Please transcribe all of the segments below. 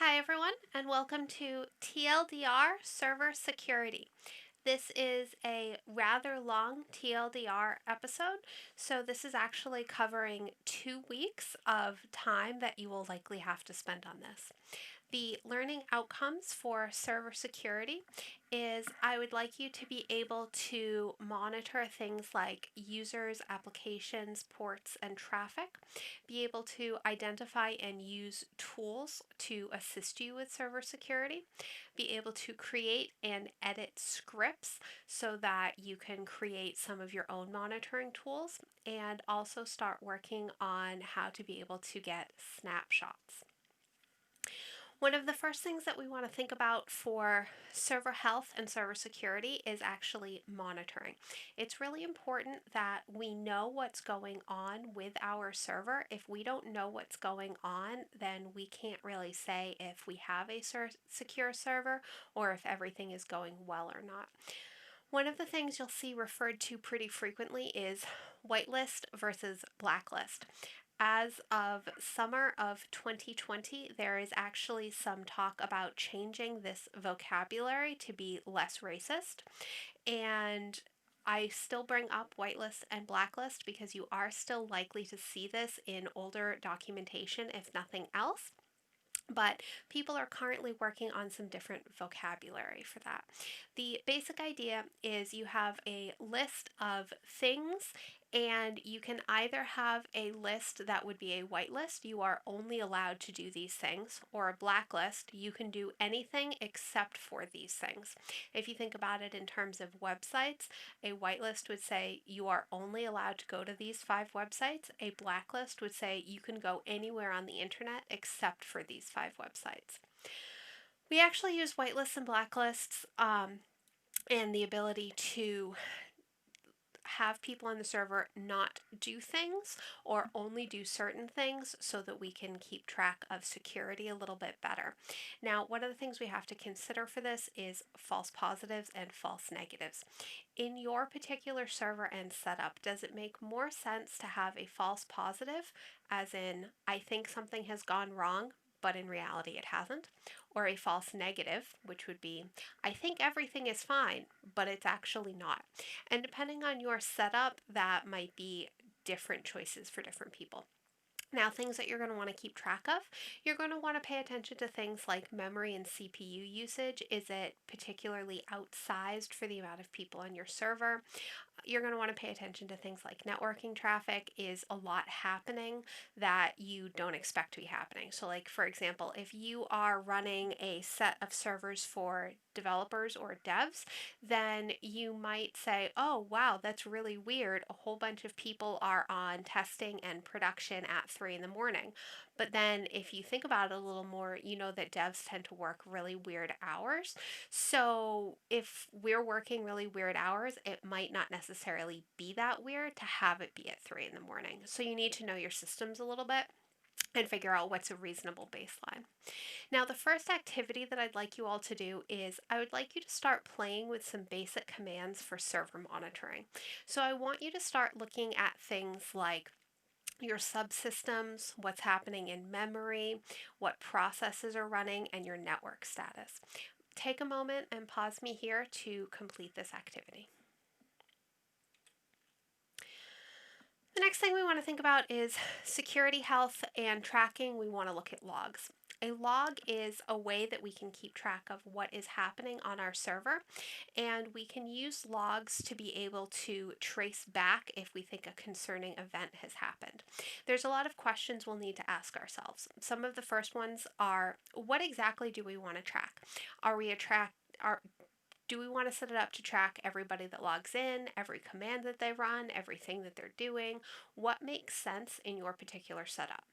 Hi everyone, and welcome to TLDR Server Security. This is a rather long TLDR episode, so this is actually covering 2 weeks of time that you will likely have to spend on this. The learning outcomes for server security is I would like you to be able to monitor things like users, applications, ports, and traffic, be able to identify and use tools to assist you with server security, be able to create and edit scripts so that you can create some of your own monitoring tools, and also start working on how to be able to get snapshots. One of the first things that we want to think about for server health and server security is actually monitoring. It's really important that we know what's going on with our server. If we don't know what's going on, then we can't really say if we have a secure server or if everything is going well or not. One of the things you'll see referred to pretty frequently is whitelist versus blacklist. As of summer of 2020, there is actually some talk about changing this vocabulary to be less racist. And I still bring up whitelist and blacklist because you are still likely to see this in older documentation, if nothing else. But people are currently working on some different vocabulary for that. The basic idea is you have a list of things, and you can either have a list that would be a whitelist, you are only allowed to do these things, or a blacklist, you can do anything except for these things. If you think about it in terms of websites, a whitelist would say you are only allowed to go to these 5 websites. A blacklist would say you can go anywhere on the internet except for these 5 websites. We actually use whitelists and blacklists and the ability to have people on the server not do things or only do certain things so that we can keep track of security a little bit better. Now, one of the things we have to consider for this is false positives and false negatives. In your particular server and setup, does it make more sense to have a false positive, as in, I think something has gone wrong, but in reality it hasn't? Or a false negative, which would be, I think everything is fine, but it's actually not. And depending on your setup, that might be different choices for different people. Now, things that you're going to want to keep track of, you're going to want to pay attention to things like memory and CPU usage. Is it particularly outsized for the amount of people on your server? You're going to want to pay attention to things like networking traffic. Is a lot happening that you don't expect to be happening? So, like, for example, if you are running a set of servers for developers or devs, then you might say, oh, wow, that's really weird. A whole bunch of people are on testing and production at 3 in the morning. But then if you think about it a little more, you know that devs tend to work really weird hours. So if we're working really weird hours, it might not necessarily be that weird to have it be at 3 in the morning. So you need to know your systems a little bit and figure out what's a reasonable baseline. Now, the first activity that I'd like you all to do is I would like you to start playing with some basic commands for server monitoring. So I want you to start looking at things like your subsystems, what's happening in memory, what processes are running, and your network status. Take a moment and pause me here to complete this activity. The next thing we want to think about is security, health, and tracking. We want to look at logs. A log is a way that we can keep track of what is happening on our server, and we can use logs to be able to trace back if we think a concerning event has happened. There's a lot of questions we'll need to ask ourselves. Some of the first ones are, what exactly do we want to track? Do we want to set it up to track everybody that logs in, every command that they run, everything that they're doing? What makes sense in your particular setup?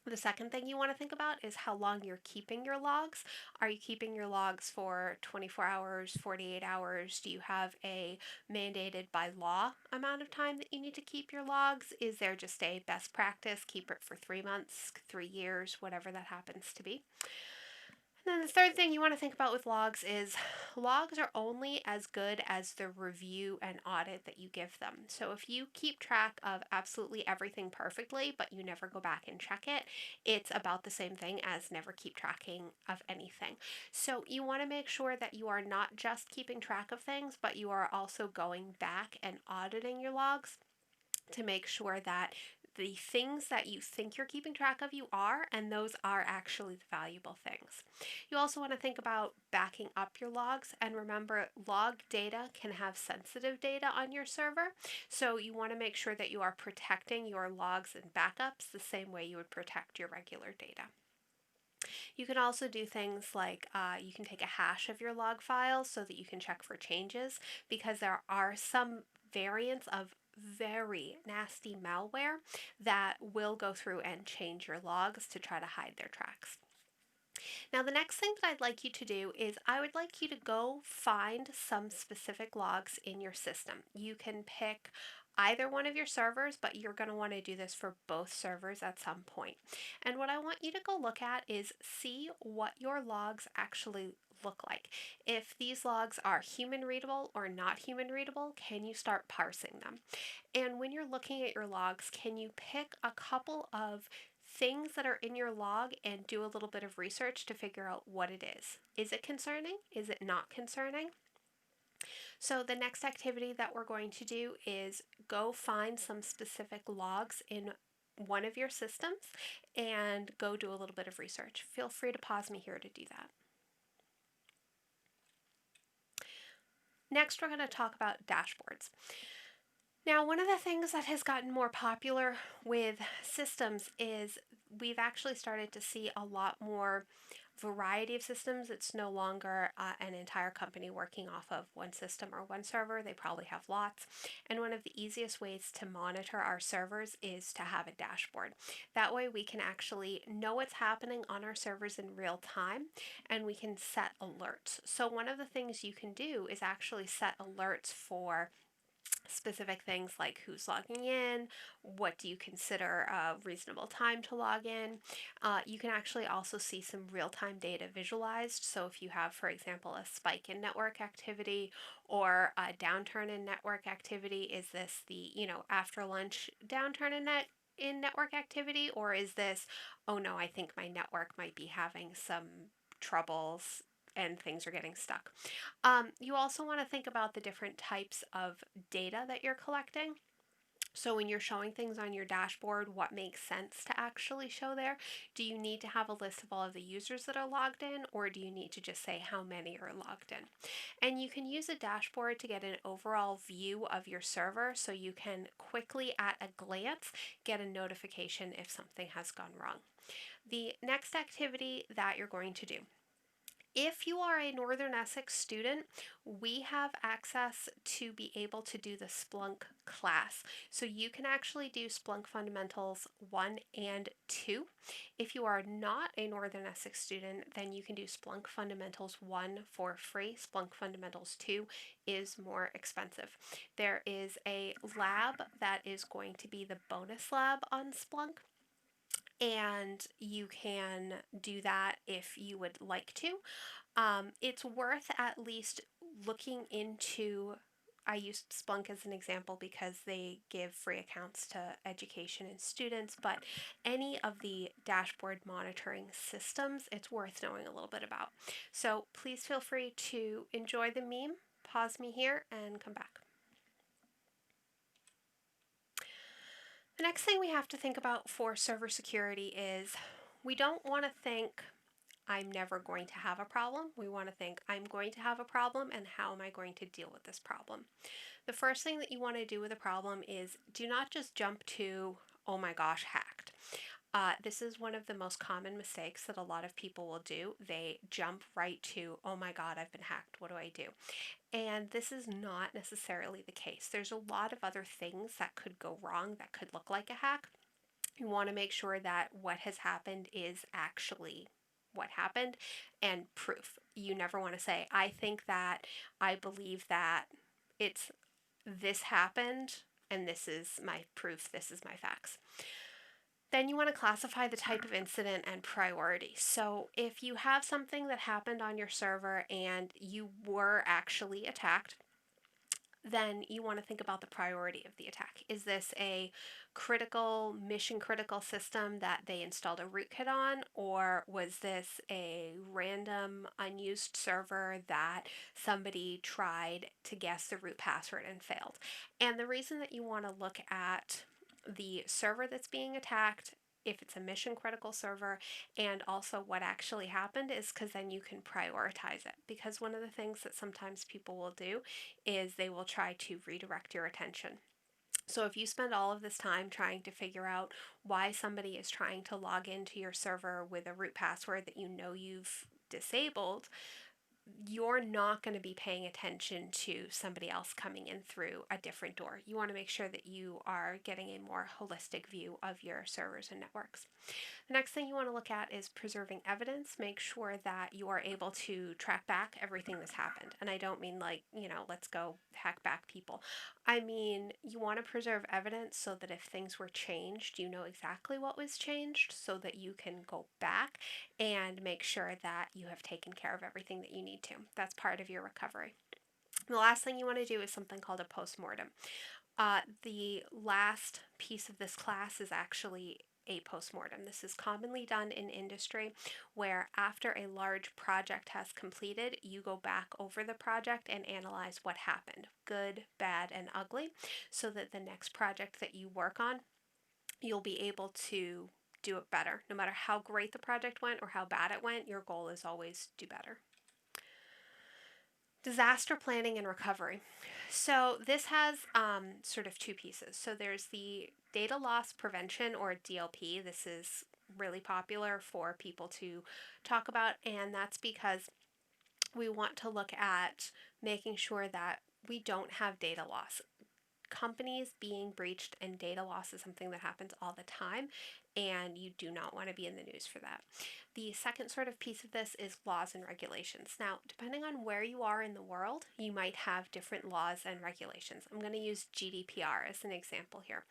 The second thing you want to think about is how long you're keeping your logs. Are you keeping your logs for 24 hours, 48 hours? Do you have a mandated by law amount of time that you need to keep your logs? Is there just a best practice? Keep it for 3 months, 3 years, whatever that happens to be. Then the third thing you want to think about with logs is logs are only as good as the review and audit that you give them. So if you keep track of absolutely everything perfectly, but you never go back and check it, it's about the same thing as never keep tracking of anything. So you want to make sure that you are not just keeping track of things, but you are also going back and auditing your logs to make sure that the things that you think you're keeping track of, you are, and those are actually the valuable things. You also want to think about backing up your logs, and remember, log data can have sensitive data on your server, so you want to make sure that you are protecting your logs and backups the same way you would protect your regular data. You can also do things like you can take a hash of your log files so that you can check for changes, because there are some variants of very nasty malware that will go through and change your logs to try to hide their tracks. Now, the next thing that I'd like you to do is I would like you to go find some specific logs in your system. You can pick either one of your servers, but you're going to want to do this for both servers at some point. And what I want you to go look at is see what your logs actually look like. If these logs are human readable or not human readable, can you start parsing them? And when you're looking at your logs, can you pick a couple of things that are in your log and do a little bit of research to figure out what it is? Is it concerning? Is it not concerning? So the next activity that we're going to do is go find some specific logs in one of your systems and go do a little bit of research. Feel free to pause me here to do that. Next, we're going to talk about dashboards. Now, one of the things that has gotten more popular with systems is we've actually started to see a lot more variety of systems. It's no longer an entire company working off of one system or one server. They probably have lots. And one of the easiest ways to monitor our servers is to have a dashboard. That way we can actually know what's happening on our servers in real time, and we can set alerts. So one of the things you can do is actually set alerts for specific things like who's logging in, what do you consider a reasonable time to log in. You can actually also see some real-time data visualized. So if you have, for example, a spike in network activity or a downturn in network activity, is this the, after lunch downturn in network activity, or is this, oh no, I think my network might be having some troubles and things are getting stuck. You also want to think about the different types of data that you're collecting. So when you're showing things on your dashboard, what makes sense to actually show there? Do you need to have a list of all of the users that are logged in, or do you need to just say how many are logged in? And you can use a dashboard to get an overall view of your server, so you can quickly at a glance get a notification if something has gone wrong. The next activity that you're going to do, if you are a Northern Essex student, we have access to be able to do the Splunk class. So you can actually do Splunk Fundamentals 1 and 2. If you are not a Northern Essex student, then you can do Splunk Fundamentals 1 for free. Splunk Fundamentals 2 is more expensive. There is a lab that is going to be the bonus lab on Splunk, and you can do that if you would like to. It's worth at least looking into. I used Splunk as an example because they give free accounts to education and students, but any of the dashboard monitoring systems, it's worth knowing a little bit about. So please feel free to enjoy the meme, pause me here, and come back. The next thing we have to think about for server security is we don't want to think I'm never going to have a problem. We want to think I'm going to have a problem, and how am I going to deal with this problem? The first thing that you want to do with a problem is do not just jump to, oh my gosh, hacked. This is one of the most common mistakes that a lot of people will do. They jump right to, oh my God, I've been hacked. What do I do? And this is not necessarily the case. There's a lot of other things that could go wrong that could look like a hack. You want to make sure that what has happened is actually what happened and proof. You never want to say, I think that, I believe that, it's this happened and this is my proof, this is my facts. Then you want to classify the type of incident and priority. So if you have something that happened on your server and you were actually attacked, then you want to think about the priority of the attack. Is this a critical, mission critical system that they installed a rootkit on, or was this a random unused server that somebody tried to guess the root password and failed? And the reason that you want to look at the server that's being attacked, if it's a mission critical server, and also what actually happened, is because then you can prioritize it. Because one of the things that sometimes people will do is they will try to redirect your attention. So if you spend all of this time trying to figure out why somebody is trying to log into your server with a root password that you know you've disabled, you're not going to be paying attention to somebody else coming in through a different door. You want to make sure that you are getting a more holistic view of your servers and networks. The next thing you want to look at is preserving evidence. Make sure that you are able to track back everything that's happened. And I don't mean like, let's go hack back people. I mean, you want to preserve evidence so that if things were changed, you know exactly what was changed so that you can go back and make sure that you have taken care of everything that you need to. That's part of your recovery. The last thing you want to do is something called a post-mortem. The last piece of this class is actually a postmortem. This is commonly done in industry where after a large project has completed, you go back over the project and analyze what happened, good, bad, and ugly, so that the next project that you work on, you'll be able to do it better. No matter how great the project went or how bad it went, your goal is always do better. Disaster planning and recovery. So this has sort of two pieces. So there's the data loss prevention, or DLP. This is really popular for people to talk about, and that's because we want to look at making sure that we don't have data loss. Companies being breached and data loss is something that happens all the time, and you do not want to be in the news for that. The second sort of piece of this is laws and regulations. Now, depending on where you are in the world, you might have different laws and regulations. I'm going to use GDPR as an example here.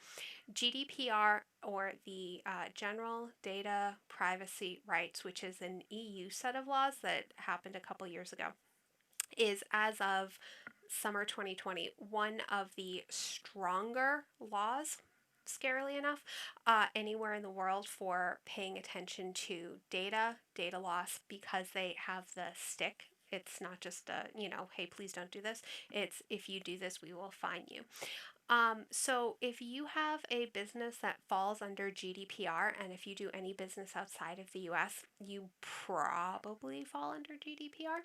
GDPR, or the General Data Privacy Rights, which is an EU set of laws that happened a couple years ago, is, as of summer 2020, one of the stronger laws, scarily enough, anywhere in the world for paying attention to data loss, because they have the stick. It's not just hey, please don't do this. It's, if you do this, we will fine you. So if you have a business that falls under GDPR, and if you do any business outside of the US, you probably fall under GDPR.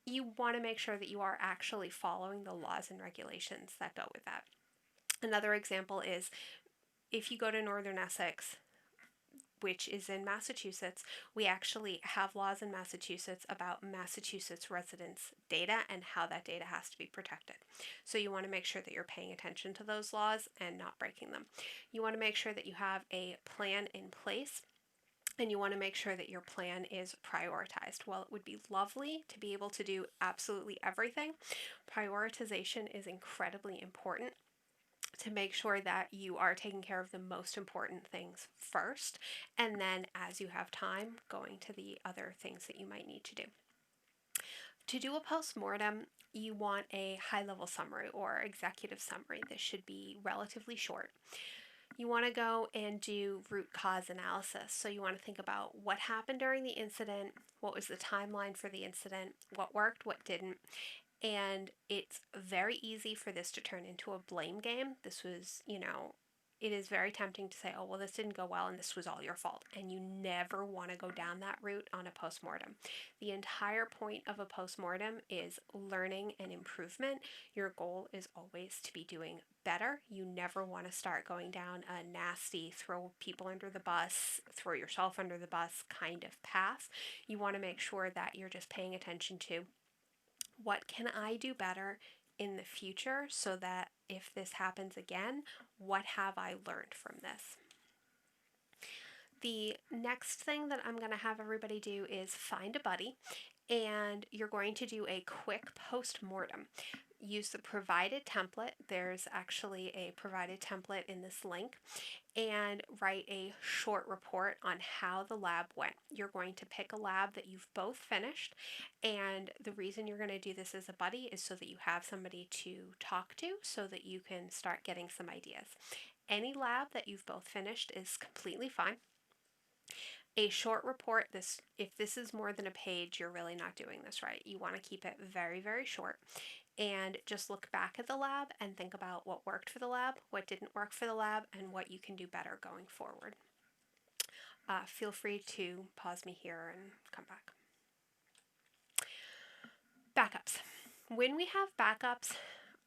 You want to make sure that you are actually following the laws and regulations that go with that. Another example is if you go to Northern Essex, which is in Massachusetts, we actually have laws in Massachusetts about Massachusetts residents' data and how that data has to be protected. So you want to make sure that you're paying attention to those laws and not breaking them. You want to make sure that you have a plan in place, and you want to make sure that your plan is prioritized. While it would be lovely to be able to do absolutely everything, prioritization is incredibly important to make sure that you are taking care of the most important things first, and then as you have time, going to the other things that you might need to do. To do a post-mortem, you want a high-level summary or executive summary. This should be relatively short. You want to go and do root cause analysis. So you want to think about what happened during the incident, what was the timeline for the incident, what worked, what didn't. And it's very easy for this to turn into a blame game. This was, it is very tempting to say, oh, well, this didn't go well and this was all your fault. And you never want to go down that route on a postmortem. The entire point of a postmortem is learning and improvement. Your goal is always to be doing better. You never want to start going down a nasty, throw people under the bus, throw yourself under the bus kind of path. You want to make sure that you're just paying attention to what can I do better in the future, so that if this happens again, what have I learned from this? The next thing that I'm going to have everybody do is find a buddy, and you're going to do a quick post-mortem. use the provided template. There's actually a provided template in this link, and write a short report on how the lab went. You're going to pick a lab that you've both finished, and the reason you're going to do this as a buddy is so that you have somebody to talk to so that you can start getting some ideas. Any lab that you've both finished is completely fine. A short report, if this is more than a page, you're really not doing this right. You want to keep it very, very short, and just look back at the lab and think about what worked for the lab, what didn't work for the lab, and what you can do better going forward. Feel free to pause me here and come back. Backups. When we have backups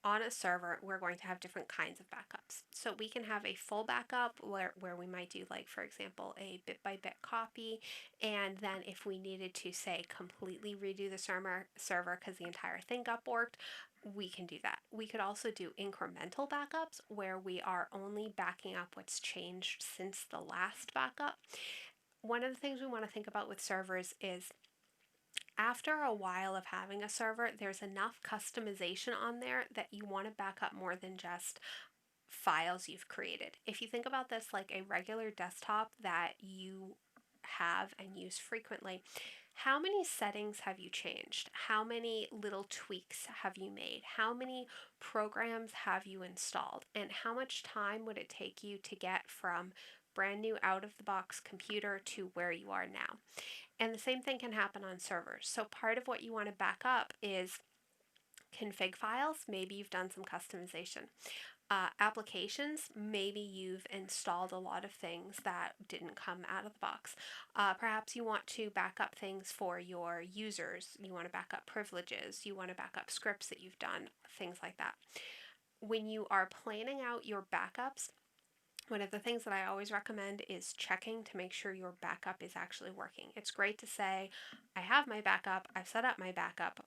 on a server, we're going to have different kinds of backups. So we can have a full backup where we might do, like, for example, a bit-by-bit copy, and then if we needed to, say, completely redo the server because the entire thing got borked, we can do that. We could also do incremental backups where we are only backing up what's changed since the last backup. One of the things we want to think about with servers is after a while of having a server, there's enough customization on there that you want to back up more than just files you've created. If you think about this like a regular desktop that you have and use frequently, how many settings have you changed? How many little tweaks have you made? How many programs have you installed? And how much time would it take you to get from brand new out of the box computer to where you are now? And the same thing can happen on servers. So part of what you want to back up is config files. Maybe you've done some customization. Applications, maybe you've installed a lot of things that didn't come out of the box. Perhaps you want to back up things for your users. You want to back up privileges. You want to back up scripts that you've done, things like that. When you are planning out your backups, one of the things that I always recommend is checking to make sure your backup is actually working. It's great to say, I have my backup, I've set up my backup,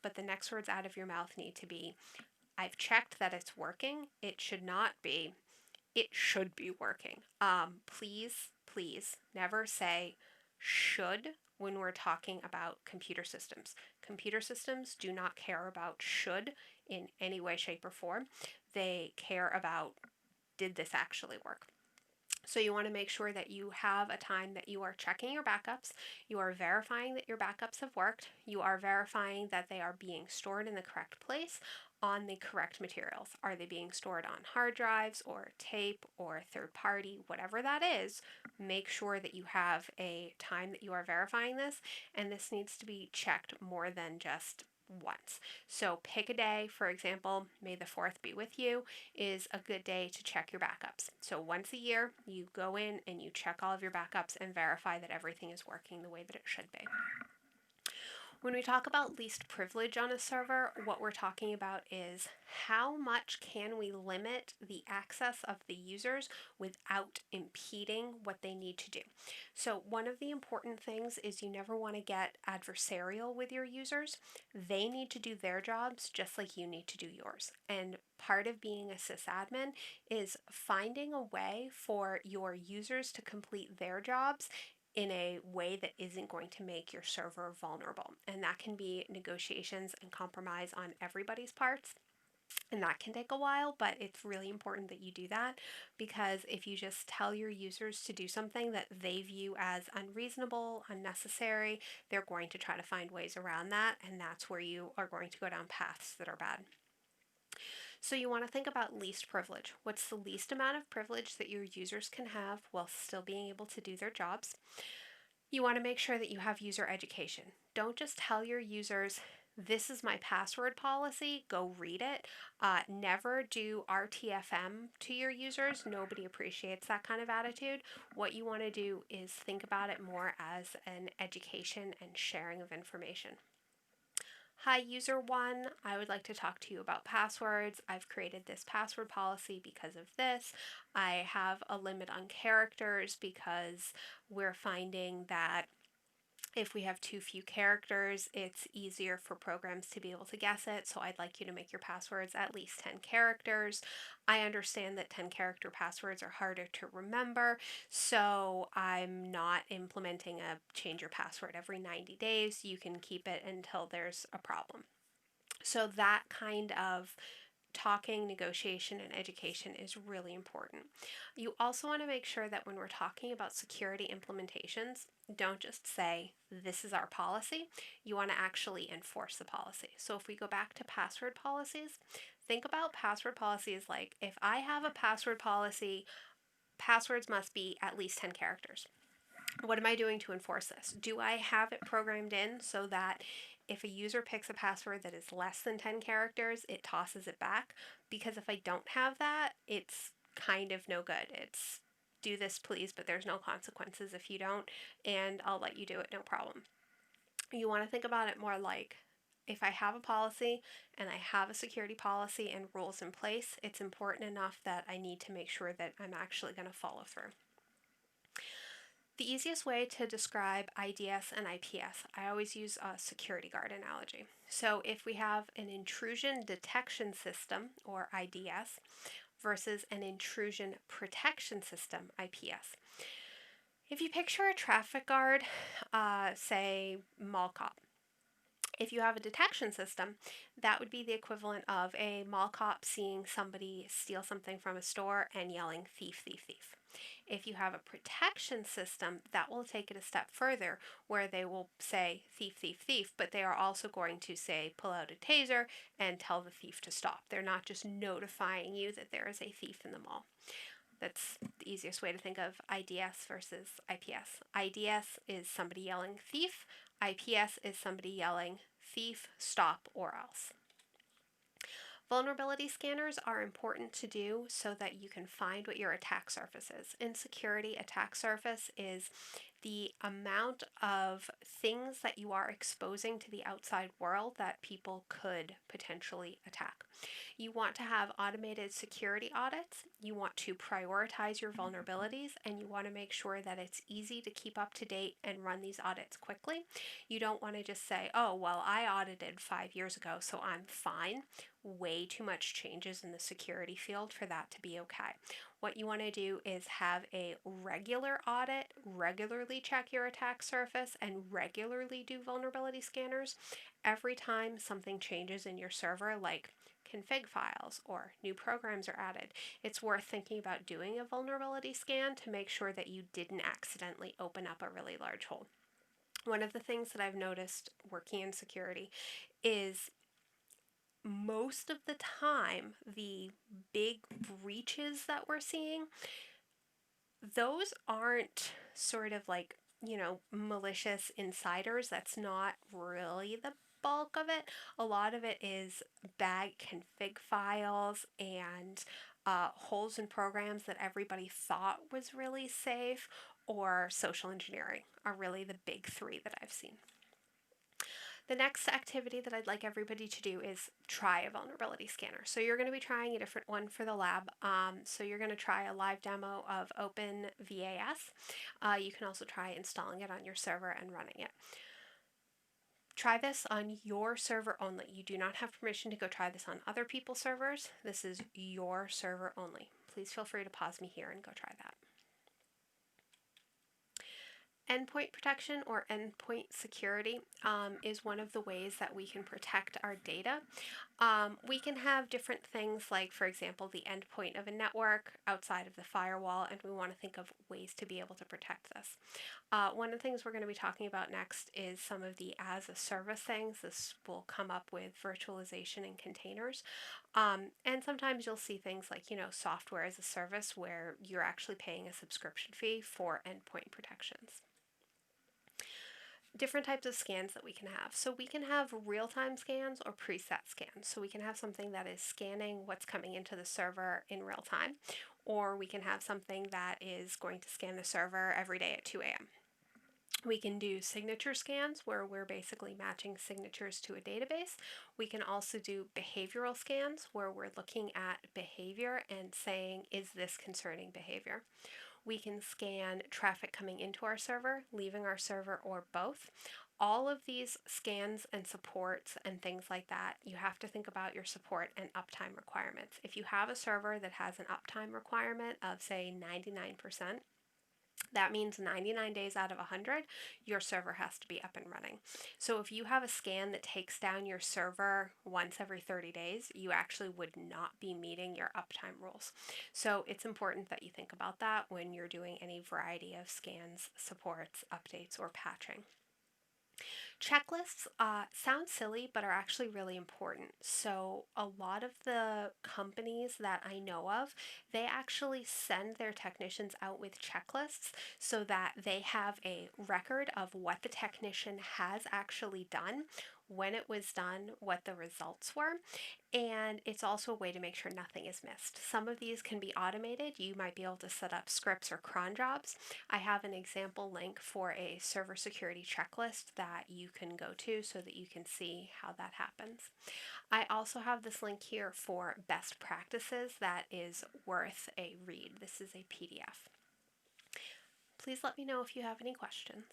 but the next words out of your mouth need to be, I've checked that it's working. It should not be, it should be working. Please never say should when we're talking about computer systems. Computer systems do not care about should in any way, shape, or form. They care about, did this actually work? So you want to make sure that you have a time that you are checking your backups, you are verifying that your backups have worked, you are verifying that they are being stored in the correct place on the correct materials. Are they being stored on hard drives or tape or third party, whatever that is? Make sure that you have a time that you are verifying this, and this needs to be checked more than just once. So pick a day, for example, May the 4th be with you is a good day to check your backups. So once a year, you go in and you check all of your backups and verify that everything is working the way that it should be. When we talk about least privilege on a server, what we're talking about is how much can we limit the access of the users without impeding what they need to do. So one of the important things is you never want to get adversarial with your users. They need to do their jobs just like you need to do yours. And part of being a sysadmin is finding a way for your users to complete their jobs in a way that isn't going to make your server vulnerable. And that can be negotiations and compromise on everybody's parts. And that can take a while, but it's really important that you do that, because if you just tell your users to do something that they view as unreasonable, unnecessary, they're going to try to find ways around that, and that's where you are going to go down paths that are bad. So you want to think about least privilege. What's the least amount of privilege that your users can have while still being able to do their jobs? You want to make sure that you have user education. Don't just tell your users, this is my password policy, go read it. Never do RTFM to your users. Nobody appreciates that kind of attitude. What you want to do is think about it more as an education and sharing of information. Hi user 1, I would like to talk to you about passwords. I've created this password policy because of this. I have a limit on characters because we're finding that if we have too few characters, it's easier for programs to be able to guess it, so I'd like you to make your passwords at least 10 characters. I understand that 10 character passwords are harder to remember, so I'm not implementing a change your password every 90 days. You can keep it until there's a problem. So that kind of talking, negotiation, and education is really important. You also want to make sure that when we're talking about security implementations, don't just say, this is our policy. You want to actually enforce the policy. So if we go back to password policies, think about password policies like, if I have a password policy, passwords must be at least 10 characters. What am I doing to enforce this? Do I have it programmed in so that if a user picks a password that is less than 10 characters, it tosses it back? Because if I don't have that, it's kind of no good. It's do this please, but there's no consequences if you don't, and I'll let you do it, no problem. You want to think about it more like, if I have a policy and I have a security policy and rules in place, it's important enough that I need to make sure that I'm actually going to follow through. The easiest way to describe IDS and IPS, I always use a security guard analogy. So if we have an intrusion detection system, or IDS, versus an intrusion protection system, IPS. If you picture a traffic guard, say mall cop, if you have a detection system, that would be the equivalent of a mall cop seeing somebody steal something from a store and yelling, thief, thief, thief. If you have a protection system, that will take it a step further, where they will say, thief, thief, thief, but they are also going to say, pull out a taser and tell the thief to stop. They're not just notifying you that there is a thief in the mall. That's the easiest way to think of IDS versus IPS. IDS is somebody yelling thief. IPS is somebody yelling thief, stop, or else. Vulnerability scanners are important to do so that you can find what your attack surface is. In security, attack surface is the amount of things that you are exposing to the outside world that people could potentially attack. You want to have automated security audits, you want to prioritize your vulnerabilities, and you want to make sure that it's easy to keep up to date and run these audits quickly. You don't want to just say, oh, well, I audited 5 years ago, so I'm fine. Way too much changes in the security field for that to be okay. What you want to do is have a regular audit, regularly check your attack surface, and regularly do vulnerability scanners every time something changes in your server, like config files or new programs are added. It's worth thinking about doing a vulnerability scan to make sure that you didn't accidentally open up a really large hole. One of the things that I've noticed working in security is most of the time, the big breaches that we're seeing, those aren't sort of like, malicious insiders. That's not really the bulk of it. A lot of it is bad config files and holes in programs that everybody thought was really safe, or social engineering are really the big three that I've seen. The next activity that I'd like everybody to do is try a vulnerability scanner. So you're going to be trying a different one for the lab. So you're going to try a live demo of OpenVAS. You can also try installing it on your server and running it. Try this on your server only. You do not have permission to go try this on other people's servers. This is your server only. Please feel free to pause me here and go try that. Endpoint protection, or endpoint security, is one of the ways that we can protect our data. We can have different things like, for example, the endpoint of a network outside of the firewall, and we want to think of ways to be able to protect this. One of the things we're going to be talking about next is some of the as-a-service things. This will come up with virtualization and containers. And sometimes you'll see things like, software as a service, where you're actually paying a subscription fee for endpoint protections. Different types of scans that we can have. So we can have real-time scans or preset scans. So we can have something that is scanning what's coming into the server in real time, or we can have something that is going to scan the server every day at 2 a.m. We can do signature scans, where we're basically matching signatures to a database. We can also do behavioral scans, where we're looking at behavior and saying, is this concerning behavior? We can scan traffic coming into our server, leaving our server, or both. All of these scans and supports and things like that, you have to think about your support and uptime requirements. If you have a server that has an uptime requirement of, say, 99%, That means 99 days out of 100, your server has to be up and running. So if you have a scan that takes down your server once every 30 days, you actually would not be meeting your uptime rules. So it's important that you think about that when you're doing any variety of scans, supports, updates, or patching. Checklists sound silly, but are actually really important. So, a lot of the companies that I know of, they actually send their technicians out with checklists so that they have a record of what the technician has actually done, when it was done, what the results were, and it's also a way to make sure nothing is missed. Some of these can be automated. You might be able to set up scripts or cron jobs. I have an example link for a server security checklist that you can go to so that you can see how that happens. I also have this link here for best practices that is worth a read. This is a PDF. Please let me know if you have any questions.